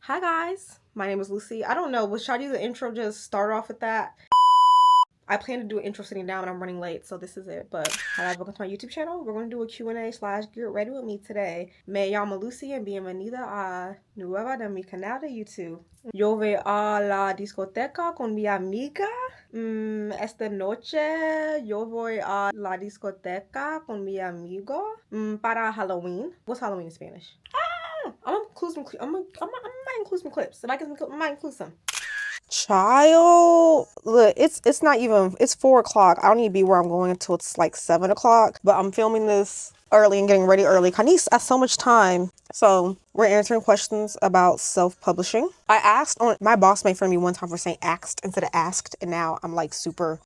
Hi guys, my name is Lucy. I don't know, should I do the intro, just start off with that? I plan to do an intro sitting down and I'm running late, so this is it. But hi, welcome to my YouTube channel. We're going to do a Q&A / get ready with me today. Me llamo Lucy and bienvenida a nueva de mi canal de YouTube. Yo voy a la discoteca con mi amiga. Esta noche yo voy a la discoteca con mi amigo para Halloween. What's Halloween in Spanish? I'm gonna include some. I might include some clips. I might include some. Child, look, it's not even. It's 4 o'clock. I don't need to be where I'm going until it's like 7 o'clock. But I'm filming this early and getting ready early. I need so much time. So we're answering questions about self-publishing. I asked on my boss made fun of me one time for saying asked instead of asked, and now I'm like super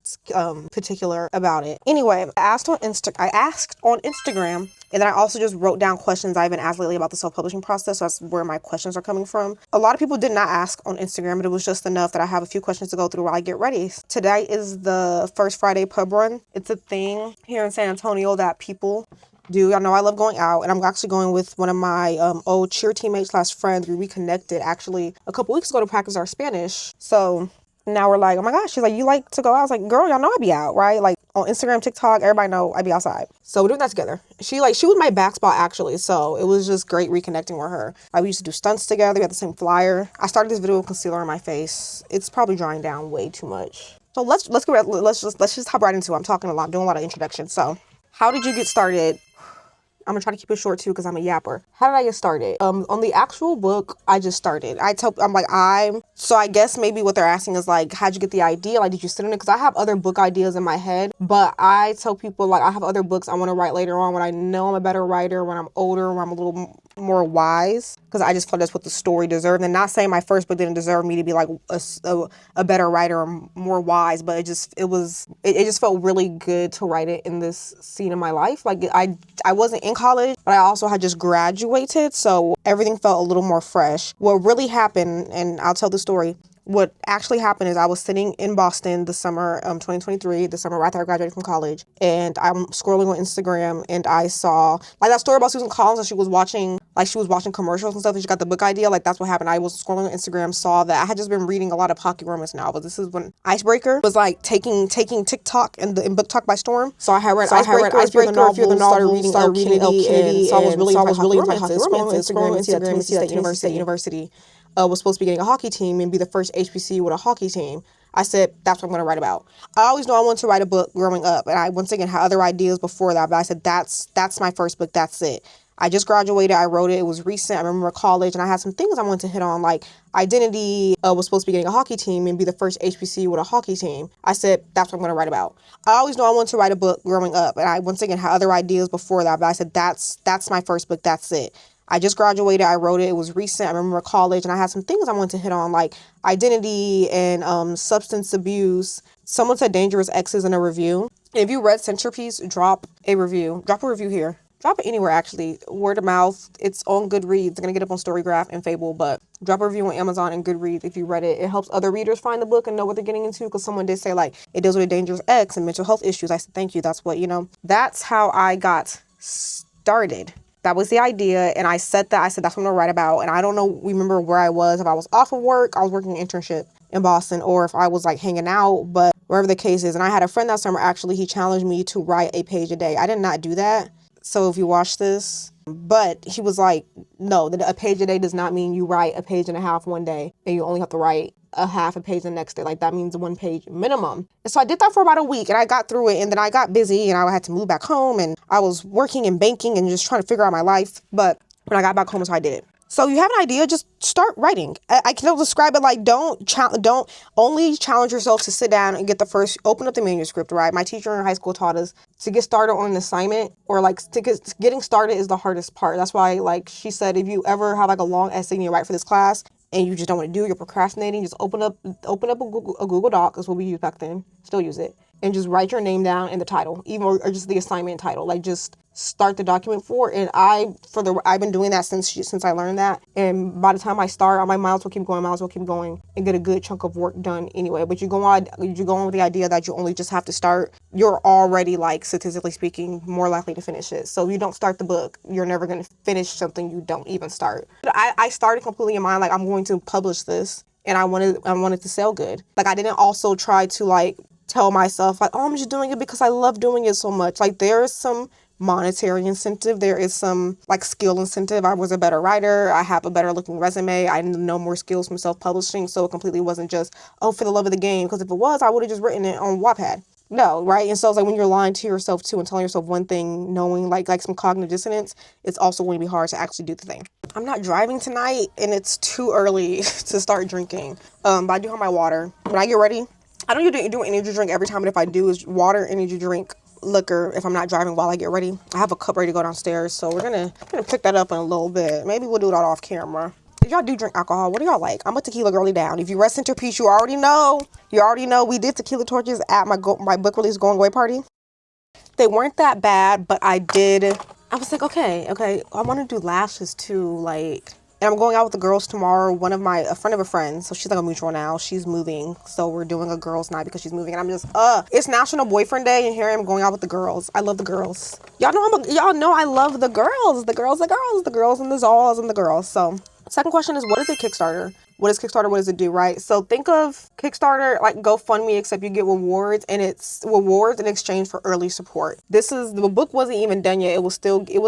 particular about it. Anyway, I asked on Instagram, and then I also just wrote down questions I've been asked lately about the self-publishing process. So that's where my questions are coming from. A lot of people did not ask on Instagram, but it was just enough that I have a few questions to go through while I get ready. Today is the first Friday pub run. It's a thing here in San Antonio that people do. I know I love going out, and I'm actually going with one of my old cheer teammates / friends. We reconnected actually a couple weeks ago to practice our Spanish. So now we're like, oh my gosh, she's like, you like to go out? I was like, girl, y'all know I be out, right? Like on Instagram, TikTok, everybody know I be outside. So we're doing that together. She was my back spot actually, so it was just great reconnecting with her. We used to do stunts together. We had the same flyer. I started this video with concealer on my face. It's probably drying down way too much. So let's just hop right into it. I'm talking a lot, doing a lot of introductions. So how did you get started? I'm gonna try to keep it short too because I'm a yapper. How did I get started? On the actual book, I just started. So I guess maybe what they're asking is like, how'd you get the idea? Like, did you sit on it? Because I have other book ideas in my head, but I tell people like I have other books I want to write later on when I know I'm a better writer, when I'm older, when I'm a little more wise, because I just feel that's what the story deserved. And not saying my first book didn't deserve me to be like a better writer or more wise, but it just felt really good to write it in this scene in my life. Like I wasn't in college, but I also had just graduated, so everything felt a little more fresh. What really happened, and I'll tell the story. What actually happened is I was sitting in Boston the summer 2023, the summer right after I graduated from college, and I'm scrolling on Instagram and I saw like that story about Susan Collins that she was watching commercials and stuff and she got the book idea. Like that's what happened. I was scrolling on Instagram, saw that I had just been reading a lot of pocket romance novels. This is when Icebreaker was like taking TikTok and book talk by storm. So I had read Icebreaker, a few of the novels, started reading Kennedy, so I was really into pocket romances. Scrolling on Instagram and see that Tennessee State University was supposed to be getting a hockey team and be the first HBC with a hockey team. I said, that's what I'm going to write about. I always knew I wanted to write a book growing up, and I once again had other ideas before that, but I said, that's my first book, that's it. I just graduated, I wrote it, it was recent, I remember college, and I had some things I wanted to hit on, like identity, was supposed to be getting a hockey team and be the first HBC with a hockey team. I said, that's what I'm going to write about. I always knew I wanted to write a book growing up, and I once again had other ideas before that, but I said, that's my first book, that's it. I just graduated, I wrote it, it was recent, I remember college, and I had some things I wanted to hit on, like identity and substance abuse. Someone said dangerous exes in a review. And if you read Centerpiece, drop a review here. Drop it anywhere, actually. Word of mouth. It's on Goodreads. It's going to get up on Storygraph and Fable, but drop a review on Amazon and Goodreads if you read it. It helps other readers find the book and know what they're getting into, because someone did say, like, it deals with a dangerous ex and mental health issues. I said, thank you. That's what, that's how I got started. That was the idea, and I said that's what I'm going to write about, and I don't remember where I was, if I was off of work, I was working an internship in Boston, or if I was, like, hanging out, but wherever the case is. And I had a friend that summer, actually, he challenged me to write a page a day. I did not do that, so if you watch this, but he was like, no, a page a day does not mean you write a page and a half one day, and you only have to write a half a page the next day. Like, that means 1 page minimum. And so I did that for about a week, and I got through it, and then I got busy, and I had to move back home, and I was working and banking and just trying to figure out my life. But when I got back home, so I did it. So you have an idea, just start writing. I can describe it like, don't only challenge yourself to sit down and open up the manuscript, right? My teacher in high school taught us to get started on an assignment, or like getting started is the hardest part. That's why, like she said, if you ever have like a long essay and you write for this class and you just don't want to do, you're procrastinating, just open up a Google Doc, is what we used back then, still use it. and just write your name down and the title, even or just the assignment title. Like just start the document for. And I've been doing that since I learned that. And by the time I start, I might as well keep going, and get a good chunk of work done anyway. But you go on with the idea that you only just have to start. You're already, like, statistically speaking, more likely to finish it. So if you don't start the book, you're never going to finish something you don't even start. I started completely in mind, like, I'm going to publish this, and I wanted to sell good. Like, I didn't also try to, like, tell myself, like, oh, I'm just doing it because I love doing it so much. Like, there is some monetary incentive. There is some, like, skill incentive. I was a better writer. I have a better looking resume. I know more skills from self-publishing. So it completely wasn't just, oh, for the love of the game. Because if it was, I would have just written it on Wattpad. No, right? And so it's like when you're lying to yourself too and telling yourself one thing, knowing like some cognitive dissonance, it's also going to be hard to actually do the thing. I'm not driving tonight, and it's too early to start drinking. But I do have my water. When I get ready, I don't usually do an energy drink every time, but if I do, it's water, energy drink, liquor if I'm not driving while I get ready. I have a cup ready to go downstairs, so we're gonna pick that up in a little bit. Maybe we'll do that off camera. If y'all do drink alcohol, what do y'all like? I'm a tequila girly down. If you rest in peace, you already know we did tequila torches at my book release going away party. They weren't that bad, but I was like, okay, I want to do lashes too, like. And I'm going out with the girls tomorrow. A friend of a friend, so she's like a mutual now. She's moving, so we're doing a girls' night because she's moving. And I'm just, it's National Boyfriend Day, and here I am going out with the girls. I love the girls. Y'all know I love the girls. The girls and the Zalls and the girls. So, second question is, what is a Kickstarter? What is Kickstarter? What does it do, right? So think of Kickstarter like GoFundMe, except you get rewards, and it's rewards in exchange for early support. The book wasn't even done yet. It was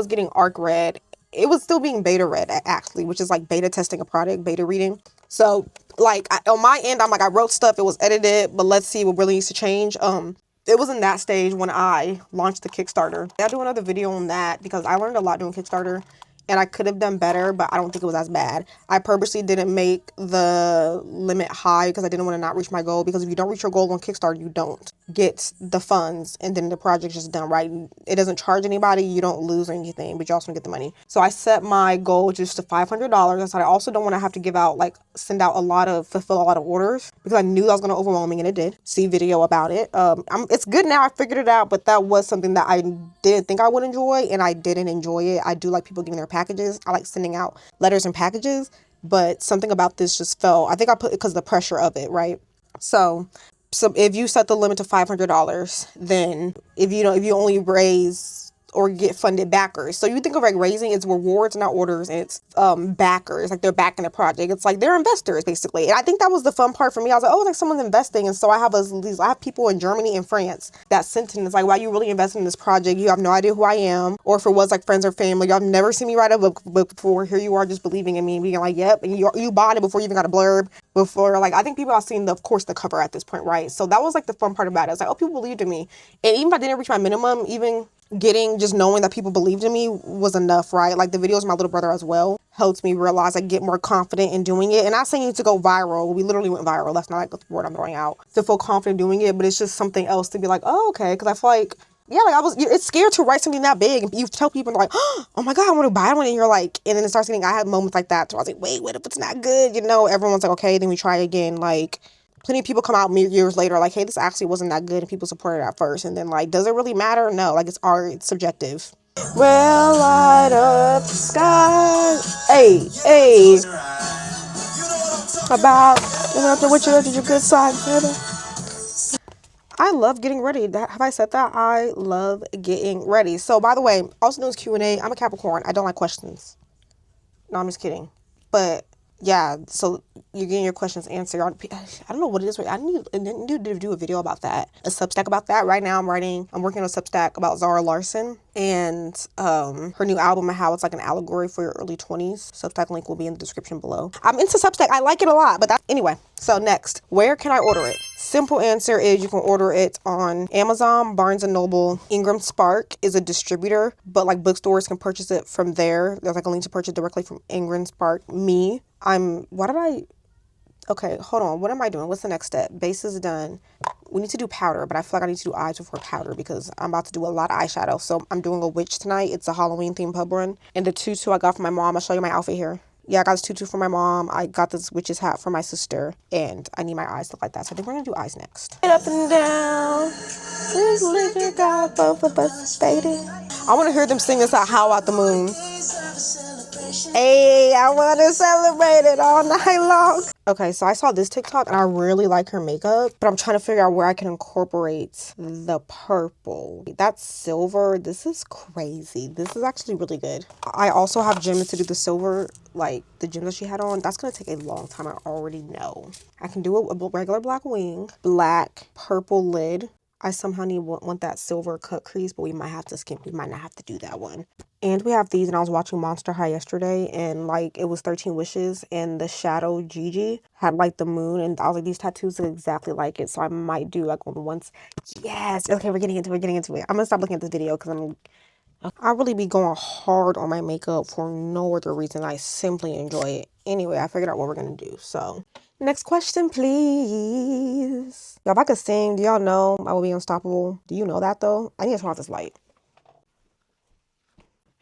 getting ARC read. It was still being beta read, actually, which is like beta testing a product, beta reading. So like on my end, I'm like, I wrote stuff, it was edited, but let's see what really needs to change. It was in that stage when I launched the Kickstarter. I'll do another video on that because I learned a lot doing Kickstarter. And I could have done better, but I don't think it was as bad. I purposely didn't make the limit high because I didn't want to not reach my goal. Because if you don't reach your goal on Kickstarter, you don't get the funds, and then the project's just done, right? It doesn't charge anybody. You don't lose anything, but you also don't get the money. So I set my goal just to $500. I said I also don't want to have to fulfill a lot of orders because I knew that was going to overwhelm me, and it did. See video about it. It's good now. I figured it out, but that was something that I didn't think I would enjoy, and I didn't enjoy it. I do like people giving their packages. I like sending out letters and packages, but something about this just fell. I think I put it because of the pressure of it, right? So if you set the limit to $500, then if you only raise or get funded backers. So you think of like raising, it's rewards, not orders, and it's backers, like they're backing the project. It's like they're investors basically. And I think that was the fun part for me. I was like, oh, like someone's investing. And so I have people in Germany and France that sent in. It's like, why you really investing in this project? You have no idea who I am, or if it was like friends or family, y'all never seen me write a book before. Here you are just believing in me, being like, yep, and you bought it before you even got a blurb. Before, like, I think people have seen of course the cover at this point, right? So that was like the fun part about it. It's like, oh, people believed in me. And even if I didn't reach my minimum, even just knowing that people believed in me was enough, right? Like the videos of my little brother as well helped me realize I get more confident in doing it. And not saying it to go viral. We literally went viral. That's not like the word I'm throwing out. To feel confident doing it, but it's just something else to be like, oh, okay. Because I feel like, yeah, like it's scared to write something that big. And you tell people like, oh my God, I want to buy one. And you're like, and then it starts getting, I had moments like that. So I was like, wait, what if it's not good? Everyone's like, okay, then we try again. Like, plenty of people come out years later like, hey, this actually wasn't that good, and people supported it at first. And then like, does it really matter? No, like it's art, it's subjective. Well, light up the sky. Hey. About what you did your good side, baby. I love getting ready. Have I said that? I love getting ready. So by the way, also known as Q&A, I'm a Capricorn. I don't like questions. No, I'm just kidding. But yeah, so you're getting your questions answered. I don't know what it is. I need to do a video about that, a Substack about that. Right now I'm working on a Substack about Zara Larsson and her new album and how it's like an allegory for your early 20s. Substack link will be in the description below. I'm into Substack. I like it a lot, but anyway. So next, where can I order it? Simple answer is you can order it on Amazon, Barnes & Noble. Ingram Spark is a distributor, but like bookstores can purchase it from there. There's like a link to purchase directly from Ingram Spark. Okay, hold on. What am I doing? What's the next step? Base is done. We need to do powder, but I feel like I need to do eyes before powder because I'm about to do a lot of eyeshadow. So I'm doing a witch tonight. It's a Halloween themed pub run. And the tutu I got from my mom. I'll show you my outfit here. Yeah, I got this tutu for my mom. I got this witch's hat for my sister. And I need my eyes to look like that. So I think we're going to do eyes next. Get up and down. This liquor got both of us faded. I want to hear them sing this out, How Out the Moon. Hey, I want to celebrate it all night long. Okay, so I saw this TikTok and I really like her makeup, but I'm trying to figure out where I can incorporate the purple. That's silver. This is crazy. This is actually really good. I also have gems to do the silver, like the gems that she had on. That's going to take a long time. I already know. I can do a regular black wing, black, purple lid. I somehow want that silver cut crease, but we might have to skip. We might not have to do that one. And we have these, and I was watching Monster High yesterday, and like it was 13 Wishes, and the shadow Gigi had like the moon, and I was like, these tattoos look exactly like it, so I might do like on once. Yes. Okay, we're getting into it. I'm gonna stop looking at this video because I really be going hard on my makeup for no other reason. I simply enjoy it. Anyway, I figured out what we're gonna do. So, next question, please. Y'all, if I could sing, do y'all know I will be unstoppable? Do you know that though? I need to turn off this light.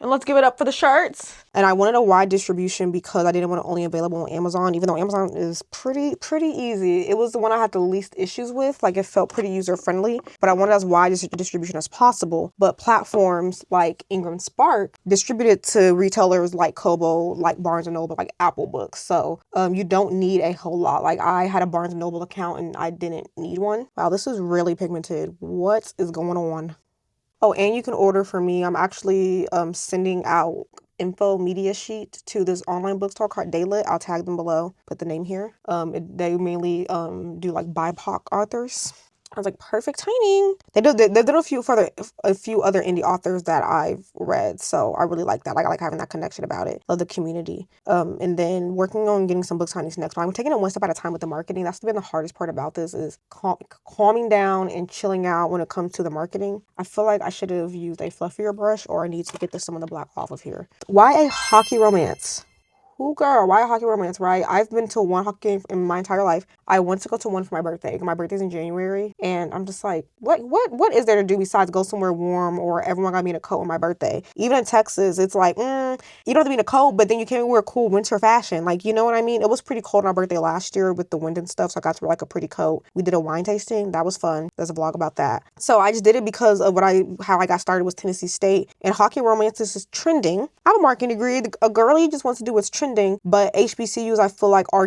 And let's give it up for the shirts. And I wanted a wide distribution because I didn't want it only available on Amazon, even though Amazon is pretty easy. It was the one I had the least issues with. Like, it felt pretty user-friendly, but I wanted as wide distribution as possible. But platforms like Ingram Spark distributed to retailers like Kobo, like Barnes & Noble, like Apple Books. So you don't need a whole lot. Like, I had a Barnes & Noble account and I didn't need one. Wow, this is really pigmented. What is going on? Oh, and you can order for me. I'm actually sending out info media sheet to this online bookstore called Daylit. I'll tag them below. Put the name here. They mainly do like BIPOC authors. I was like, perfect timing. They've done a few other indie authors that I've read, so I really like that. Like, I like having that connection about it, of the community. And then working on getting some book signings next. But I'm taking it one step at a time with the marketing. That's been the hardest part about this, is calming down and chilling out when it comes to the marketing. I feel like I should have used a fluffier brush, or I need to get some of the black off of here. Why a hockey romance? Ooh, girl, why a hockey romance, right? I've been to one hockey game in my entire life. I went to go to one for my birthday. My birthday's in January, and I'm just like, what is there to do besides go somewhere warm, or everyone got me in a coat on my birthday? Even in Texas, it's like, you don't have to be in a coat, but then you can wear cool winter fashion. Like, you know what I mean? It was pretty cold on my birthday last year with the wind and stuff, so I got to wear like a pretty coat. We did a wine tasting. That was fun. There's a vlog about that. So I just did it because of how I got started was Tennessee State, and hockey romances is trending. I have a marketing degree. A girlie just wants to do what's trending, but HBCUs, I feel like, are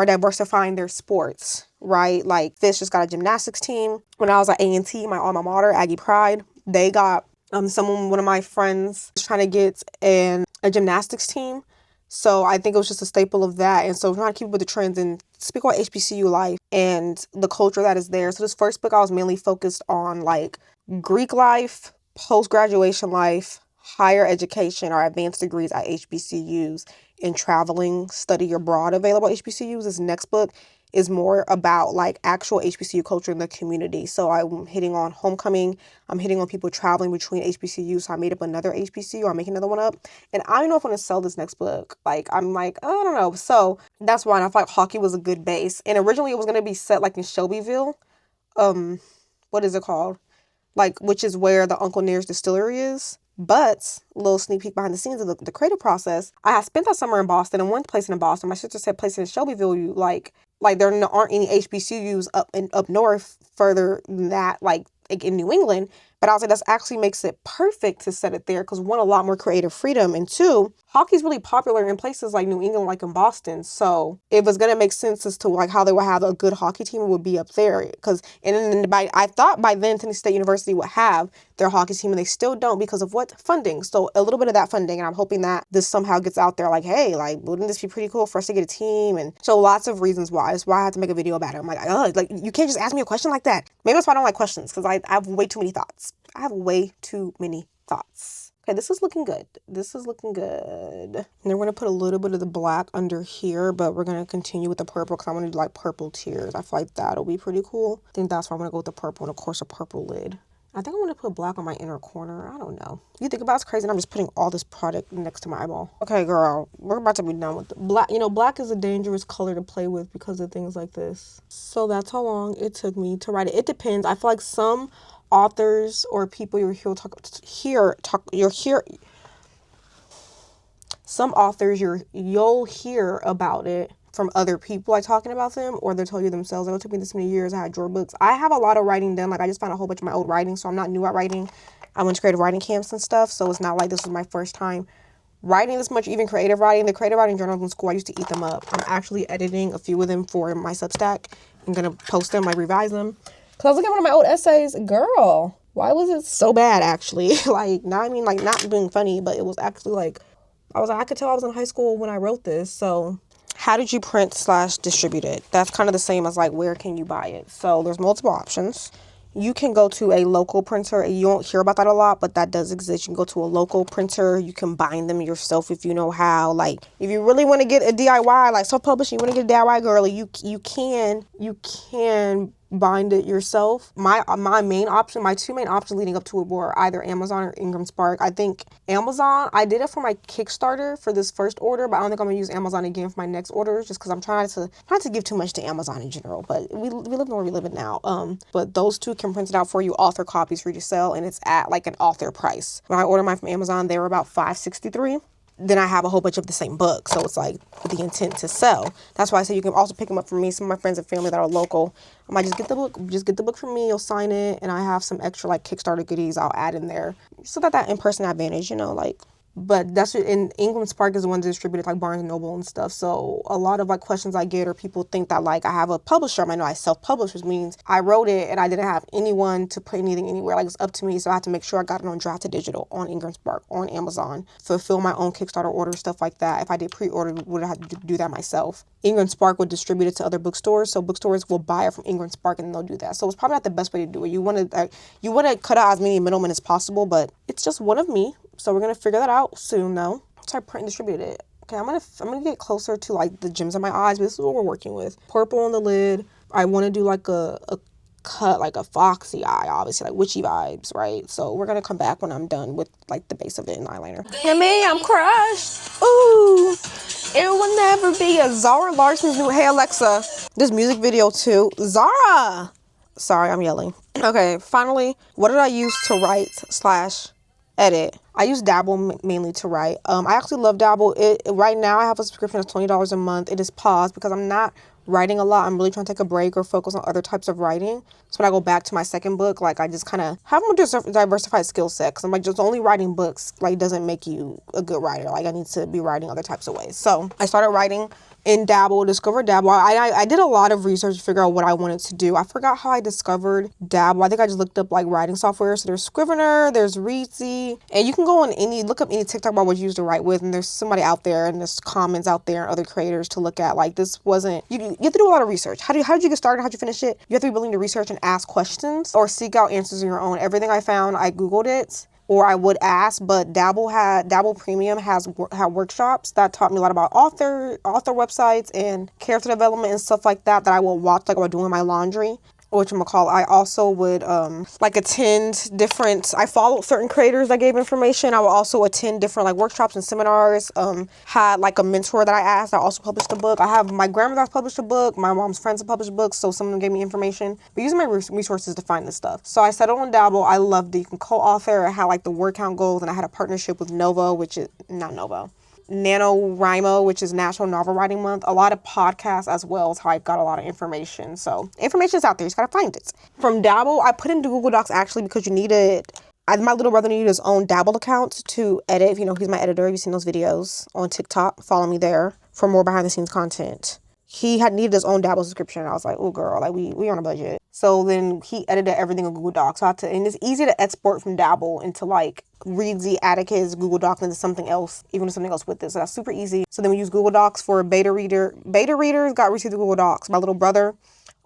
diversifying their sports, right? Like, Fish just got a gymnastics team. When I was at A&T, my alma mater, Aggie Pride, they got one of my friends was trying to get a gymnastics team. So I think it was just a staple of that. And so I'm trying to keep up with the trends and speak about HBCU life and the culture that is there. So this first book, I was mainly focused on like Greek life, post-graduation life, higher education or advanced degrees at HBCUs, and traveling, study abroad available at HBCUs. This next book is more about like actual HBCU culture in the community. So I'm hitting on homecoming. I'm hitting on people traveling between HBCUs. So I made up another HBCU. I'm making another one up. And I don't know if I want to sell this next book. Like, I'm like, I don't know. So that's why I thought hockey was a good base. And originally it was going to be set like in Shelbyville. What is it called? Like, which is where the Uncle Near's distillery is. But a little sneak peek behind the scenes of the creative process. I had spent that summer in Boston, and one place in Boston. My sister said places in Shelbyville, you like there aren't any HBCUs up north further than that, like in New England. But I was like, that actually makes it perfect to set it there because, one, a lot more creative freedom, and two, hockey's really popular in places like New England, like in Boston. So it was gonna make sense as to like how they would have a good hockey team would be up there. I thought by then Tennessee State University would have their hockey team, and they still don't because of what? Funding. So a little bit of that funding, and I'm hoping that this somehow gets out there. Like, hey, like, wouldn't this be pretty cool for us to get a team? And so lots of reasons why. That's why I had to make a video about it. I'm like, oh, like you can't just ask me a question like that. Maybe that's why I don't like questions, because I have way too many thoughts. Okay, this is looking good. And then we're going to put a little bit of the black under here, but we're going to continue with the purple because I want to do like purple tears. I feel like that'll be pretty cool. I think that's why I'm going to go with the purple, and of course a purple lid. I think I'm going to put black on my inner corner. I don't know. You think about it's crazy, and I'm just putting all this product next to my eyeball. Okay, girl, we're about to be done with the black. You know, black is a dangerous color to play with because of things like this. So that's how long it took me to write it. It depends. I feel like some authors or people you'll hear Some authors you'll hear about it from other people like talking about them, or they'll tell you themselves. It took me this many years. I had drawer books. I have a lot of writing done. Like I just found a whole bunch of my old writing, so I'm not new at writing. I went to creative writing camps and stuff, so it's not like this was my first time writing this much, even creative writing. The creative writing journals in school, I used to eat them up. I'm actually editing a few of them for my Substack. I'm gonna post them, like revise them. Cause I was looking at one of my old essays, girl, why was it so bad actually? Like, not, I mean, like not being funny, but it was actually like, I could tell I was in high school when I wrote this. So how did you print/distribute it? That's kind of the same as like, where can you buy it? So there's multiple options. You can go to a local printer. You won't hear about that a lot, but that does exist. You can go to a local printer. You can bind them yourself if you know how. Like, if you really want to get a DIY, like self-publishing, you want to get a DIY girly, you can bind it yourself. My two main options leading up to it were either Amazon or Ingram Spark. I think Amazon, I did it for my Kickstarter for this first order, but I don't think I'm gonna use Amazon again for my next order, just because I'm trying to not to give too much to Amazon in general, but we live in where we live in now. But those two can print it out for you, author copies for you to sell, and it's at like an author price. When I ordered mine from Amazon, they were about $5.63. Then I have a whole bunch of the same book, so it's like with the intent to sell. That's why I say you can also pick them up from me. Some of my friends and family that are local, I might just get the book from me. You'll sign it, and I have some extra like Kickstarter goodies I'll add in there, so that in-person advantage, like. But that's what, and Ingram Spark is the one that distributed like Barnes and Noble and stuff. So a lot of like questions I get, or people think that like I have a publisher. I know I self-publish, which means I wrote it and I didn't have anyone to put anything anywhere. Like, it's up to me. So I had to make sure I got it on draft to digital, on Ingram Spark, on Amazon, fulfill my own Kickstarter order, stuff like that. If I did pre-order, would have had to do that myself. Ingram Spark would distribute it to other bookstores. So bookstores will buy it from Ingram Spark and they'll do that. So it's probably not the best way to do it. You want to cut out as many middlemen as possible, but it's just one of me. So we're going to figure that out soon, though. So I print and distribute it. Okay, I'm gonna get closer to like the gems in my eyes, but this is what we're working with. Purple on the lid. I want to do like a cut, like a foxy eye, obviously, like witchy vibes, right? So we're going to come back when I'm done with like the base of it in eyeliner. And me, I'm crushed. Ooh, it will never be a Zara Larson's new, hey Alexa, this music video too. Zara! Sorry, I'm yelling. Okay, finally, what did I use to write/edit? I use Dabble mainly to write. I actually love Dabble. Right now I have a subscription of $20 a month. It is paused because I'm not writing a lot. I'm really trying to take a break or focus on other types of writing. So when I go back to my second book, like I just kind of have a more diversified skill set, because I'm like, just only writing books like doesn't make you a good writer. Like I need to be writing other types of ways. So I started writing in Dabble, discovered Dabble. I did a lot of research to figure out what I wanted to do. I forgot how I discovered Dabble. I think I just looked up like writing software. So there's Scrivener, there's Reedsy, and you can go on look up any TikTok about what you used to write with, and there's somebody out there and there's comments out there and other creators to look at. Like, this wasn't, you have to do a lot of research. How did you get started? How'd you finish it? You have to be willing to research and ask questions or seek out answers on your own. Everything I found, I Googled it, or I would ask, but Dabble Premium had workshops that taught me a lot about author websites and character development and stuff like that I will watch like while doing my laundry. I also would attend different, I followed certain creators that gave information. I would also attend different like workshops and seminars. Had like a mentor that I asked that also published a book. I have my grandmother that's published a book, my mom's friends have published books, so some of them gave me information. But using my resources to find this stuff. So I settled on Dabble. I loved it. You can co-author. I had like the word count goals, and I had a partnership with NaNoWriMo, which is National Novel Writing Month. A lot of podcasts as well is how I got a lot of information. So information's out there. You just gotta find it. From Dabble, I put into Google Docs actually because you needed, my little brother needed his own Dabble account to edit. He's my editor. You've seen those videos on TikTok. Follow me there for more behind the scenes content. He had needed his own Dabble subscription. I was like, oh girl, like we on a budget. So then he edited everything in Google Docs. And it's easy to export from Dabble into like Reedsy, Atticus, Google Docs into something else, even something else with it. So that's super easy. So then we use Google Docs for a beta reader. Beta readers got received the Google Docs. My little brother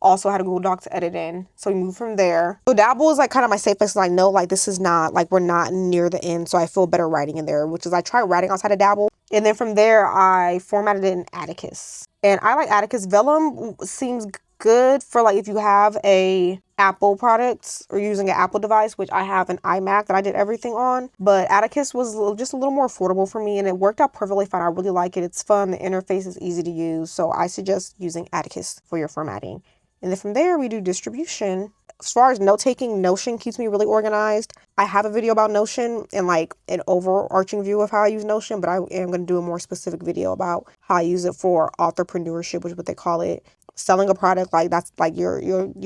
also had a Google Doc to edit in. So we moved from there. So Dabble is like kind of my safe place. I know like this is not like, we're not near the end. So I feel better writing in there, which is I tried writing outside of Dabble. And then from there, I formatted it in Atticus. And I like Atticus. Vellum seems good for like if you have a Apple product or using an Apple device, which I have an iMac that I did everything on. But Atticus was just a little more affordable for me, and it worked out perfectly fine. I really like it. It's fun. The interface is easy to use. So I suggest using Atticus for your formatting. And then from there, we do distribution. as far as note taking, Notion keeps me really organized. I have a video about Notion and like an overarching view of how I use Notion, but I am going to do a more specific video about how I use it for authorpreneurship, which is what they call it. Selling a product, like that's like you're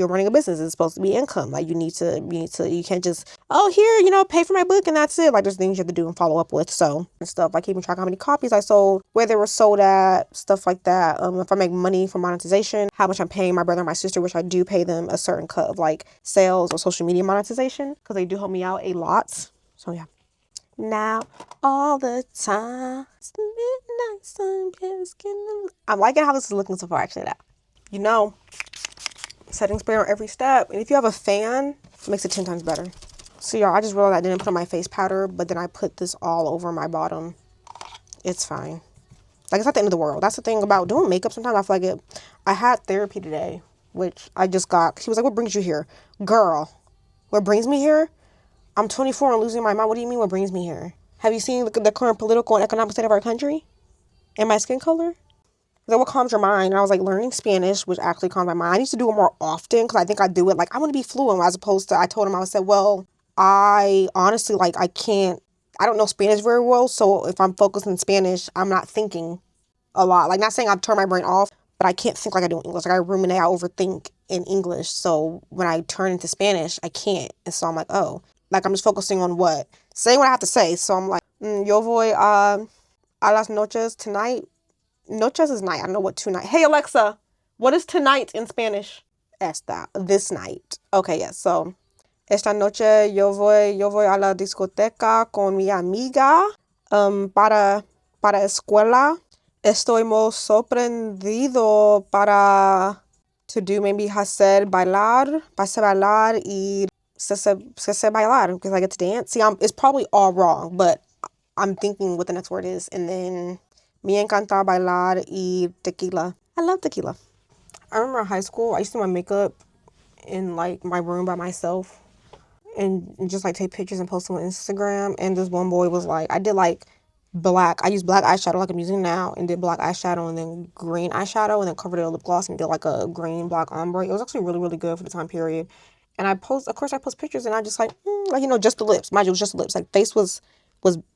running a business. It's supposed to be income. Like you can't just, oh, here, pay for my book and that's it. Like there's things you have to do and follow up with. So and stuff like keeping track of how many copies I sold, where they were sold at, stuff like that. If I make money from monetization, how much I'm paying my brother and my sister, which I do pay them a certain cut of like sales or social media monetization because they do help me out a lot. So yeah. Now all the time, it's the midnight sun. I'm liking how this is looking so far. Actually, that. Setting spray on every step. And if you have a fan, it makes it 10 times better. So y'all, I just realized I didn't put on my face powder, but then I put this all over my bottom. It's fine. Like, it's not the end of the world. That's the thing about doing makeup. Sometimes I feel like it. I had therapy today, which I just got. She was like, what brings you here? Girl, what brings me here? I'm 24 and losing my mind. What do you mean what brings me here? Have you seen the current political and economic state of our country? And my skin color? Like, what calms your mind? And I was like, learning Spanish, which actually calmed my mind. I need to do it more often because I think I do it. Like, I want to be fluent as opposed to, I told him, I said, well, I honestly, like, I don't know Spanish very well. So if I'm focused in Spanish, I'm not thinking a lot. Like, not saying I've turned my brain off, but I can't think like I do in English. Like, I ruminate, I overthink in English. So when I turn into Spanish, I can't. And so I'm like, oh, like, I'm just focusing on saying what I have to say. So I'm like, yo voy a las noches tonight. Noches is night. I don't know what tonight. Hey, Alexa, what is tonight in Spanish? Esta. This night. Okay, yes. So, esta noche yo voy a la discoteca con mi amiga para escuela. Estoy muy sorprendido to do maybe hacer bailar y se bailar because I get to dance. See, it's probably all wrong, but I'm thinking what the next word is, and then me encanta bailar y tequila. I love tequila. I remember in high school, I used to do my makeup in like my room by myself and just like take pictures and post them on Instagram. And this one boy was like, I used black eyeshadow like I'm using now and did black eyeshadow and then green eyeshadow and then covered it with lip gloss and did like a green black ombre. It was actually really, really good for the time period. And I post pictures and I just like just the lips. Mind you, it was just the lips. Like face was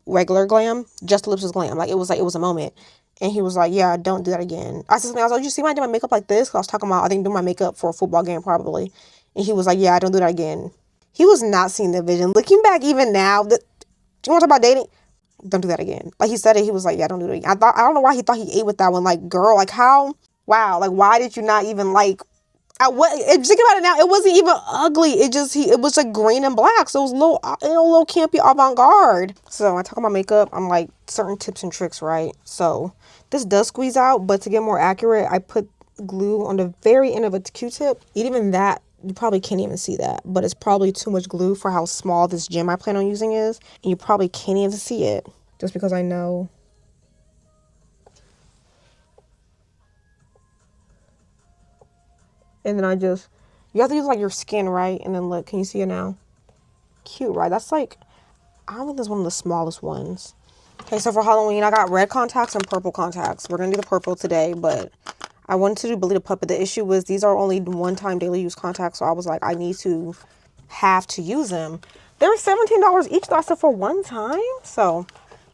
regular glam, just the lips was glam. Like it was a moment. And he was like, yeah, don't do that again. I said something, I was like, you see when I did my makeup like this? Because I was talking about, I think, doing my makeup for a football game probably. And he was like, yeah, don't do that again. He was not seeing the vision. Looking back even now, do you want to talk about dating? Don't do that again. Like he said it, he was like, yeah, don't do it again. I don't know why he thought he ate with that one. Like, girl, like how? Wow, like why did you not even like, think about it now, it wasn't even ugly. It was like green and black. So it was a little campy avant-garde. So I talk about makeup, I'm like certain tips and tricks, right? So this does squeeze out, but to get more accurate, I put glue on the very end of a Q-tip. Even that, you probably can't even see that, but it's probably too much glue for how small this gem I plan on using is. And you probably can't even see it just because I know. And then you have to use like your skin, right? And then look, can you see it now? Cute, right? That's like, I don't think that's one of the smallest ones. Okay, so for Halloween, I got red contacts and purple contacts. We're going to do the purple today, but I wanted to do Belita Puppet. The issue was these are only one-time daily use contacts, so I was like, I need to have to use them. They were $17 each, though I said for one time. So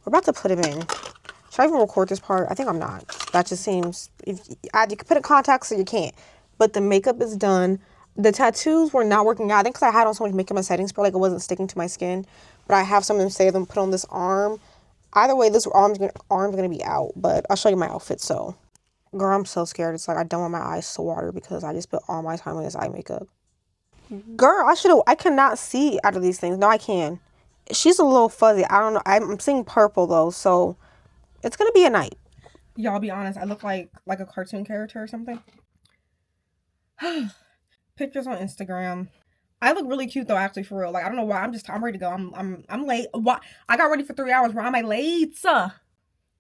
we're about to put them in. Should I even record this part? I think I'm not. That just seems, you can put in contacts or you can't. But the makeup is done. The tattoos were not working out. I think because I had on so much makeup and setting spray, like it wasn't sticking to my skin. But I have some of them save them, put on this arm. Either way, this arm's gonna be out. But I'll show you my outfit. So, girl, I'm so scared. It's like I don't want my eyes to water because I just put all my time on this eye makeup. Girl, I cannot see out of these things. No, I can. She's a little fuzzy. I don't know. I'm seeing purple though, so it's gonna be a night. Y'all, be honest. I look like a cartoon character or something. Pictures on Instagram. I look really cute though, actually, for real. Like I don't know why. I'm ready to go. I'm late. Why? I got ready for 3 hours. Why am I late?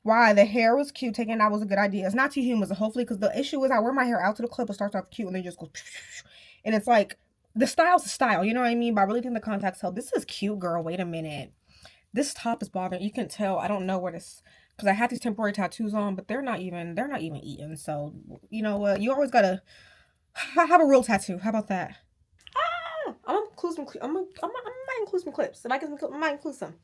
Why? The hair was cute. Taking it out was a good idea. It's not too humid, so hopefully, because the issue is I wear my hair out to the clip. It starts off cute and then just goes, and it's like the style's the style. You know what I mean? But I really think the contacts help. This is cute, girl. Wait a minute. This top is bothering. You can tell. I don't know where this. Because I had these temporary tattoos on, but they're not even eaten. So you know what? You always gotta have a real tattoo. How about that? I'm gonna include some. I might include some clips. I might include some.